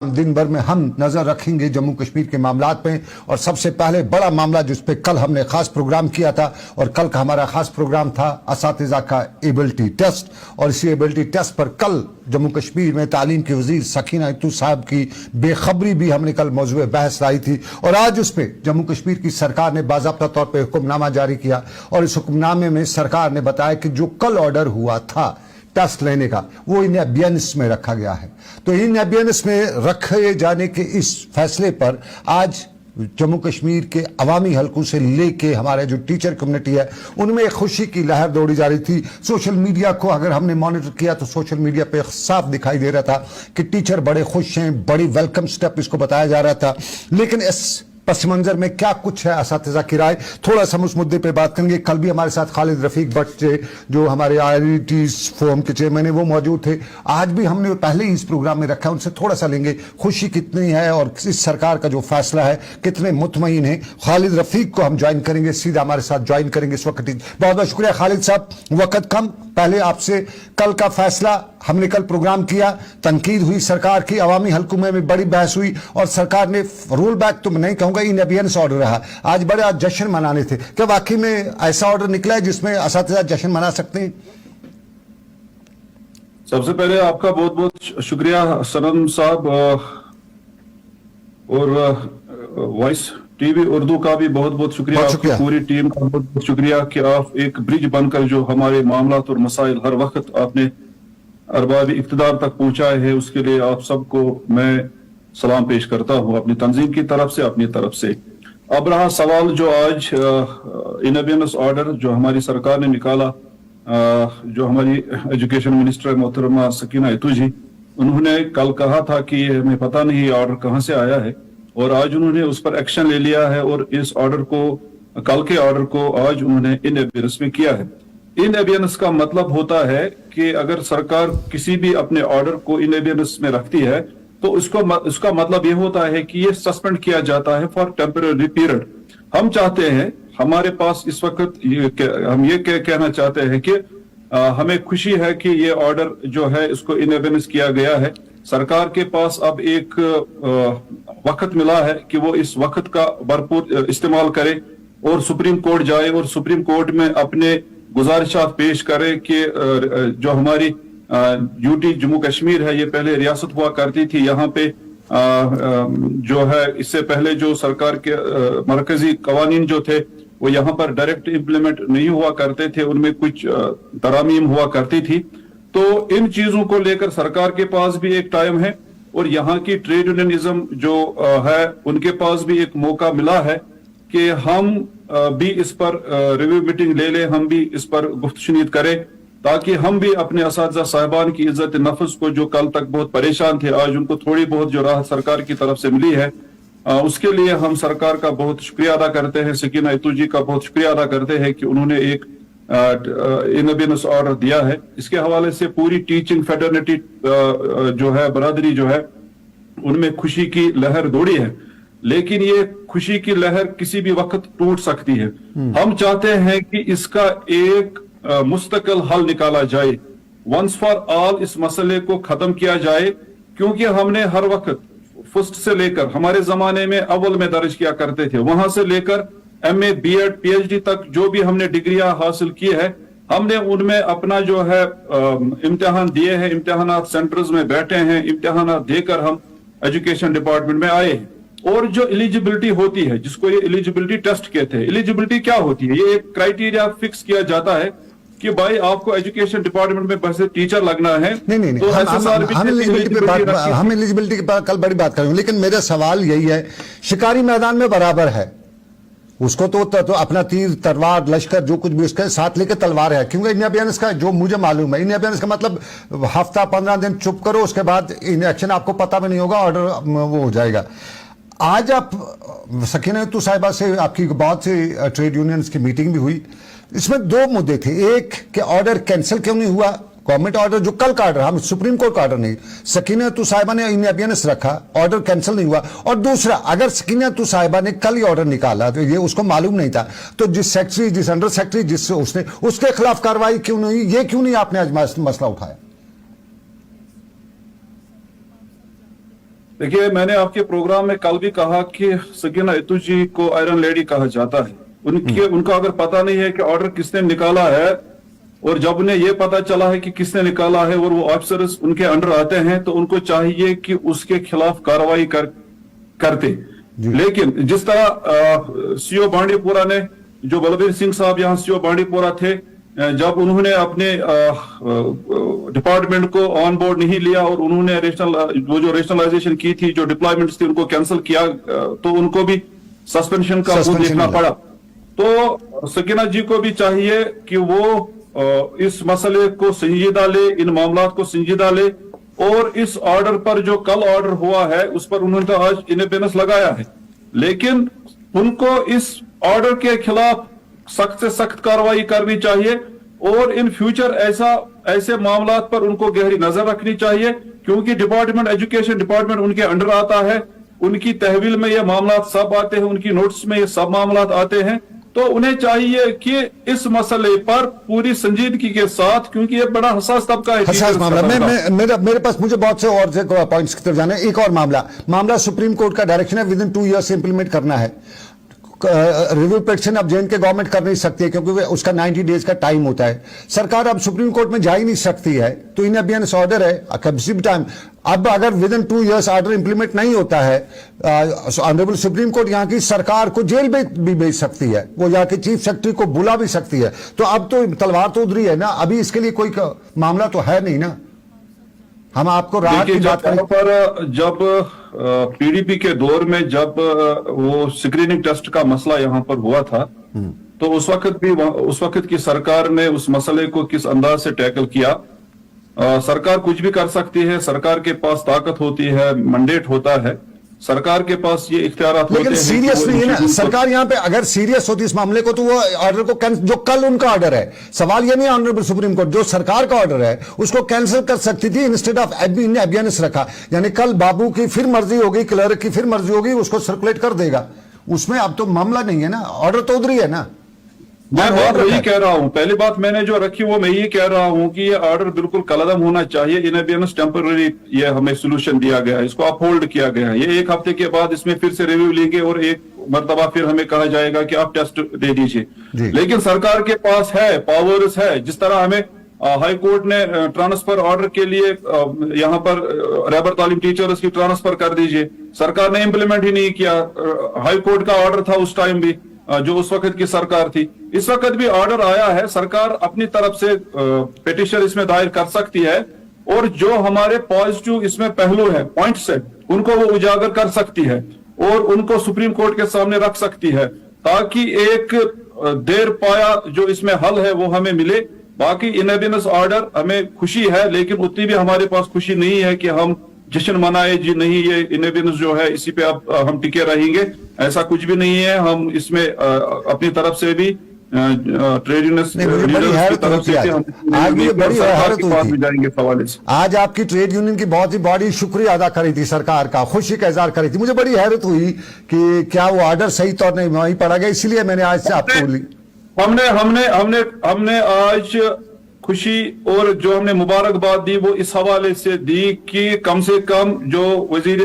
दिन भर में हम नजर रखेंगे जम्मू कश्मीर के मामलात पे। और सबसे पहले बड़ा मामला जिस पे कल हमने खास प्रोग्राम किया था, और कल का हमारा खास प्रोग्राम था असातिज़ा का एबिलिटी टेस्ट। और इसी एबिलिटी टेस्ट पर कल जम्मू कश्मीर में तालीम की वजीर सकीना इतू साहब की बेखबरी भी हमने कल मौजूद बहस लाई थी। और आज उस पर जम्मू कश्मीर की सरकार ने बाज़ाब्ता तौर पर हुक्मनामा जारी किया, और इस हुक्मनामे में सरकार ने बताया कि जो कल ऑर्डर हुआ था टेस्ट लेने का, वो इन एबियंस में रखा गया है। तो इन एबियंस में रखे जाने के इस फैसले पर आज जम्मू कश्मीर के अवामी हलकों से लेके हमारे जो टीचर कम्युनिटी है उनमें एक खुशी की लहर दौड़ी जा रही थी। सोशल मीडिया को अगर हमने मॉनिटर किया तो सोशल मीडिया पे साफ दिखाई दे रहा था कि टीचर बड़े खुश हैं, बड़ी वेलकम स्टेप इसको बताया जा रहा था। लेकिन इस पस मंजर में क्या कुछ है असातिज़ा की राय, थोड़ा सा उस मुद्दे पे बात करेंगे। कल भी हमारे साथ खालिद रफीक भट्ट जो हमारे IIT फोरम के चेयरमैन है वो मौजूद थे। आज भी हमने पहले ही इस प्रोग्राम में रखा है, उनसे थोड़ा सा लेंगे खुशी कितनी है और इस सरकार का जो फैसला है कितने मुतमईन है। खालिद रफीक को हम ज्वाइन करेंगे, सीधा हमारे साथ ज्वाइन करेंगे इस वक्त। बहुत बहुत शुक्रिया खालिद साहब, वक्त कम, पहले आपसे कल का फैसला हमने कल प्रोग्राम किया, तनकीद हुई सरकार की, अवामी हलकों में बड़ी बहस हुई और सरकार ने रोल बैक तो नहीं कहूंगा, इन एबियंस ऑर्डर रहा। आज बड़े जश्न मनाने थे, क्या वाकई में ऐसा ऑर्डर निकला है जिसमें असातिज़ा जश्न मना सकते हैं? सबसे पहले आपका बहुत बहुत शुक्रिया सनम साहब, और वॉइस टीवी उर्दू का भी बहुत बहुत शुक्रिया, आपकी पूरी टीम का बहुत बहुत शुक्रिया कि आप एक ब्रिज बनकर जो हमारे मामलात और मसाइल हर वक्त आपने अरबाब इक़्तिदार तक पहुंचाए हैं, उसके लिए आप सबको मैं सलाम पेश करता हूं अपनी तंजीम की तरफ से, अपनी तरफ से। अब रहा सवाल जो आज इन एबियंस ऑर्डर जो हमारी सरकार ने निकाला, जो हमारी एजुकेशन मिनिस्टर मोहतरमा सकीना इतू जी, उन्होंने कल कहा था कि हमें पता नहीं ये ऑर्डर कहां से आया है, और आज उन्होंने उस पर एक्शन ले लिया है और इस ऑर्डर को, कल के ऑर्डर को आज उन्होंने इन एबियंस में किया है। इन एबियंस का मतलब होता है कि अगर सरकार किसी भी अपने ऑर्डर को इन एबियंस में रखती है तो उसका मतलब ये होता है कि ये सस्पेंड किया जाता है फॉर टेम्पररी पीरियड। हम चाहते हैं, हमारे पास इस वक्त हम ये कहना चाहते हैं कि हमें खुशी है कि ये ऑर्डर जो है इसको इन एबियंस किया गया है। सरकार के पास अब एक वक्त मिला है कि वो इस वक्त का भरपूर इस्तेमाल करे और सुप्रीम कोर्ट जाए और सुप्रीम कोर्ट में अपने गुजारिशात पेश करे कि जो हमारी यूटी जम्मू कश्मीर है, ये पहले रियासत हुआ करती थी, यहाँ पे जो है इससे पहले जो सरकार के मरकजी कवानीन जो थे वो यहाँ पर डायरेक्ट इम्प्लीमेंट नहीं हुआ करते थे, उनमें कुछ तरामीम हुआ करती थी। तो इन चीजों को लेकर सरकार के पास भी एक टाइम है और यहाँ की ट्रेड यूनियनिज्म जो है उनके पास भी एक मौका मिला है कि हम भी इस पर रिव्यू मीटिंग ले लें, हम भी इस पर गुफ्तशुनीद करें, ताकि हम भी अपने असातिज़ा साहिबान की इज्जत नफ्स को, जो कल तक बहुत परेशान थे, आज उनको थोड़ी बहुत जो राहत सरकार की तरफ से मिली है, उसके लिए हम सरकार का बहुत शुक्रिया अदा करते हैं। सकीना इतू जी का बहुत शुक्रिया अदा करते हैं कि उन्होंने एक इन एबियंस ऑर्डर दिया है। इसके हवाले से पूरी टीचिंग फेडरनिटी जो है, बरादरी जो है, उनमें खुशी की लहर दौड़ी है। लेकिन ये खुशी की लहर किसी भी वक्त टूट सकती है। हम चाहते हैं कि इसका एक मुस्तकिल हल निकाला जाए, वंस फॉर ऑल इस मसले को खत्म किया जाए, क्योंकि हमने हर वक्त फर्स्ट से लेकर, हमारे जमाने में अव्वल में दर्ज किया करते थे, वहां से लेकर MA BEd PhD तक जो भी हमने डिग्रियां हासिल की है, हमने उनमें अपना जो है इम्तिहान दिए हैं, इम्तिहानात सेंटर्स में बैठे हैं, इम्तिहानात देकर हम एजुकेशन डिपार्टमेंट में आए हैं। और जो एलिजिबिलिटी होती है, जिसको ये एलिजिबिलिटी टेस्ट कहते हैं, एलिजिबिलिटी क्या होती है, ये एक क्राइटेरिया फिक्स किया जाता है कि भाई आपको एजुकेशन डिपार्टमेंट में बस टीचर लगना है। नहीं, तो हम एलिजिबिलिटी की कल बड़ी बात करेंगे, लेकिन मेरा सवाल यही है, शिकारी मैदान में बराबर है, उसको तो अपना तीर तलवार लश्कर जो कुछ भी उसके साथ लेके तलवार है। क्योंकि इन एबियंस का जो मुझे मालूम है, इन एबियंस का मतलब हफ्ता 15 दिन चुप करो, उसके बाद इन एक्शन आपको पता भी नहीं होगा, ऑर्डर वो हो जाएगा। आज आप सकीना इतू साहिबा से आपकी बहुत से ट्रेड यूनियंस की मीटिंग भी हुई, इसमें दो मुद्दे थे। एक कि ऑर्डर कैंसिल क्यों नहीं हुआ, गवर्नमेंट ऑर्डर जो कल का ऑर्डर, हम सुप्रीम कोर्ट का ऑर्डर नहीं, सकीना इतू साहिबा ने इन एबियंस रखा, ऑर्डर कैंसिल नहीं हुआ। और दूसरा, अगर सकीना इतू साहिबा ने कल ही ऑर्डर निकाला तो ये उसको मालूम नहीं था, तो जिस सेक्रेटरी, जिस अंडर सेक्रेटरी, जिससे उसने, उसके खिलाफ कार्रवाई क्यों नहीं, ये क्यों नहीं आपने आज मसला उठाया? देखिए, मैंने आपके प्रोग्राम में कल भी कहा कि सकीना इतू जी को आयरन लेडी कहा जाता है। उनका अगर पता नहीं है कि ऑर्डर किसने निकाला है, और जब उन्हें यह पता चला है कि किसने निकाला है और वो ऑफिसर्स उनके अंडर आते हैं, तो उनको चाहिए कि उसके खिलाफ कार्रवाई करते। लेकिन जिस तरह सीओ बांडीपुरा ने, जो बलबीर सिंह साहब यहाँ सीओ बांडीपुरा थे, जब उन्होंने अपने डिपार्टमेंट को ऑन बोर्ड नहीं लिया और उन्होंने वो जो रेशनलाइजेशन की थी, जो डिप्लॉयमेंट्स थी, उनको कैंसिल किया, तो उनको भी सस्पेंशन का वो देखना पड़ा। तो सकीना जी को भी चाहिए कि वो इस मसले को संजीदा ले, इन मामलात को संजीदा ले, और इस ऑर्डर पर जो कल ऑर्डर हुआ है उस पर उन्होंने तो आज इनएबेनेस लगाया है, लेकिन उनको इस ऑर्डर के खिलाफ सख्त से सख्त कार्रवाई करनी चाहिए, और इन फ्यूचर ऐसे मामलात पर उनको गहरी नजर रखनी चाहिए, क्योंकि डिपार्टमेंट एजुकेशन डिपार्टमेंट उनके अंडर आता है, उनकी तहवील में ये मामलात सब आते हैं, उनकी नोट्स में ये सब मामलात आते हैं। तो उन्हें चाहिए कि इस मसले पर पूरी संजीदगी के साथ, क्योंकि ये बड़ा हसास तबका है, हसास मामला, मेरे पास मुझे बहुत से और पॉइंट्स की तरफ जाना है। एक और मामला सुप्रीम कोर्ट का डायरेक्शन है विद इन 2 years इंप्लीमेंट करना है। रिव्यू पिटिशन अब जे.एंड.के गवर्नमेंट कर नहीं सकती है, क्योंकि उसका 90 डेज का टाइम होता है। सरकार अब सुप्रीम कोर्ट में जा ही नहीं सकती है, तो इन अबियंस ऑर्डर है किसी भी टाइम। अब अगर with in 2 years order implement नहीं होता है, ऑनरेबल सुप्रीम कोर्ट यहाँ की सरकार को जेल में भी भेज सकती है, वो यहाँ के चीफ सेक्रेटरी को बुला भी सकती है। तो अब तो तलवार तो उधरी है ना, अभी इसके लिए कोई मामला तो है नहीं ना। हम आपको राहत की बात करें पर, जब पीडीपी के दौर में जब वो स्क्रीनिंग टेस्ट का मसला यहाँ पर हुआ था, तो उस वक्त की सरकार ने उस मसले को किस अंदाज से टैकल किया। सरकार कुछ भी कर सकती है, सरकार के पास ताकत होती है, मैंडेट होता है, सरकार के पास ये इख्तियारात होते हैं। लेकिन सीरियस नहीं है ना सरकार यहाँ पे। अगर सीरियस होती इस मामले को, तो वो ऑर्डर को जो कल उनका ऑर्डर है, सवाल ये नहीं ऑनरेबल सुप्रीम कोर्ट, जो सरकार का ऑर्डर है उसको कैंसिल कर सकती थी, इंस्टेड ऑफ एबियनेंस रखा। यानी कल बाबू की फिर मर्जी होगी, क्लर्क की फिर मर्जी होगी, उसको सर्कुलेट कर देगा। उसमें अब तो मामला नहीं है ना, ऑर्डर तो उधर ही है ना। मैं बात वही कह रहा हूं, पहली बात मैंने जो रखी वो मैं ये कह रहा हूं कि ये ऑर्डर बिल्कुल कलअदम होना चाहिए। इनएबियनेंस टेम्पररी ये हमें सोल्यूशन दिया गया है, इसको अपहोल्ड किया गया है। ये 1 हफ्ते के बाद इसमें फिर से रिव्यू लेंगे और एक मरतबा फिर हमें कहा जाएगा कि आप टेस्ट दे दीजिए। लेकिन सरकार के पास है, पावर्स है। जिस तरह हमें हाई कोर्ट ने ट्रांसफर ऑर्डर के लिए यहाँ पर रैबर तालीम टीचर्स की ट्रांसफर कर दीजिए, सरकार ने इंप्लीमेंट ही नहीं किया। हाई कोर्ट का ऑर्डर था उस टाइम भी, जो उस वक्त की सरकार थी। इस वक्त भी ऑर्डर आया है, सरकार अपनी तरफ से पिटीशन इसमें दायर कर सकती है, और जो हमारे पॉजिटिव इसमें पहलू है, पॉइंट्स है, उनको वो उजागर कर सकती है और उनको सुप्रीम कोर्ट के सामने रख सकती है, ताकि एक देर पाया जो इसमें हल है वो हमें मिले। बाकी इनएबियनेंस ऑर्डर हमें खुशी है, लेकिन उतनी भी हमारे पास खुशी नहीं है कि हम जश्न मनाए जी नहीं, ये इनएबियनेंस जो है इसी पे अब हम टिके रहेंगे, ऐसा कुछ भी नहीं है। हम इसमें अपनी तरफ से भी ट्रेड यूनियंस की तरफ से आज आपकी ट्रेड यूनियन की बहुत ही बड़ी शुक्रिया अदा करी थी, सरकार का खुशी का इजहार करी थी। मुझे बड़ी हैरत हुई कि क्या वो ऑर्डर सही तौर नहीं वहीं पड़ा गया, इसलिए मैंने आज से आपको बोली। हमने आज खुशी और जो हमने मुबारकबाद दी वो इस हवाले से दी कि कम से कम जो वजीर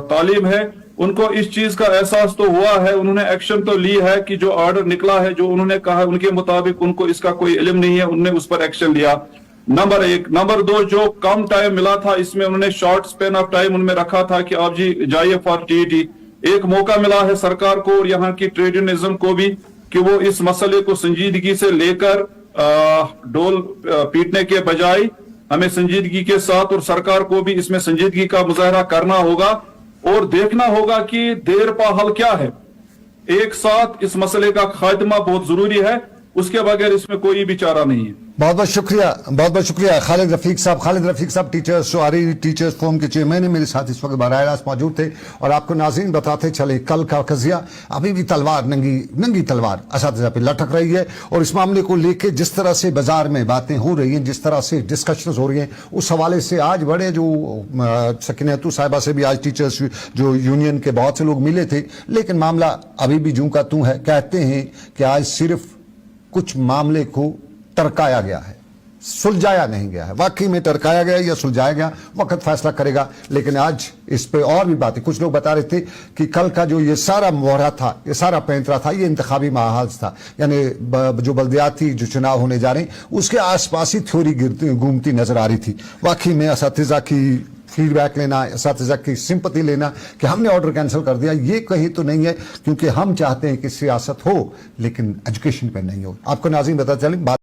तालीम है उनको इस चीज का एहसास तो हुआ है, उन्होंने एक्शन तो ली है कि जो ऑर्डर निकला है, जो उन्होंने कहा उनके मुताबिक उनको इसका कोई इल्म नहीं है, उन्होंने उस पर एक्शन लिया। नंबर 1। नंबर 2, जो कम टाइम मिला था इसमें उन्होंने शॉर्ट स्पेन ऑफ टाइम उनमें रखा था कि आप जी जाइए फॉर टीईटी। एक मौका मिला है सरकार को और यहाँ की ट्रेड यूनियनिज्म को भी कि वो इस मसले को संजीदगी से लेकर डोल पीटने के बजाय हमें संजीदगी के साथ, और सरकार को भी इसमें संजीदगी का मुजाहरा करना होगा और देखना होगा कि देर पा हल क्या है। एक साथ इस मसले का खात्मा बहुत जरूरी है, उसके बगैर इसमें कोई भी चारा नहीं है। बहुत बहुत शुक्रिया खालिद रफीक साहब टीचर्स शुआरी टीचर्स फोरम के चेयरमैन, मेरे साथ इस वक्त बराह रास्त मौजूद थे। और आपको नाज़रीन बताते चले, कल का कज़िया अभी भी तलवार नंगी तलवार असातिज़ा पे लटक रही है, और इस मामले को लेके जिस तरह से बाजार में बातें हो रही हैं, जिस तरह से डिस्कशंस हो रही हैं, उस हवाले से आज बड़े जो सकीना इतू साहिबा से भी आज टीचर्स जो यूनियन के बहुत से लोग मिले थे, लेकिन मामला अभी भी जूं का तूं है। कहते हैं कि आज सिर्फ कुछ मामले को टरकाया गया है, सुलझाया नहीं गया है। वाकई में टरकाया गया या सुलझाया गया, वक्त फैसला करेगा। लेकिन आज इस पे और भी बातें, कुछ लोग बता रहे थे कि कल का जो ये सारा मोहरा था, ये सारा पैंतरा था, ये इंतखाबी महाज था, यानी जो बल्दियाती जो चुनाव होने जा रहे हैं उसके आसपास ही थ्योरी घूमती नजर आ रही थी। वाकई में असातिज़ा की फीडबैक लेना, असातिज़ा की सिंपति लेना कि हमने ऑर्डर कैंसिल कर दिया, ये कहीं तो नहीं है, क्योंकि हम चाहते हैं कि सियासत हो लेकिन एजुकेशन पे नहीं हो। आपको नाज़रीन पता चले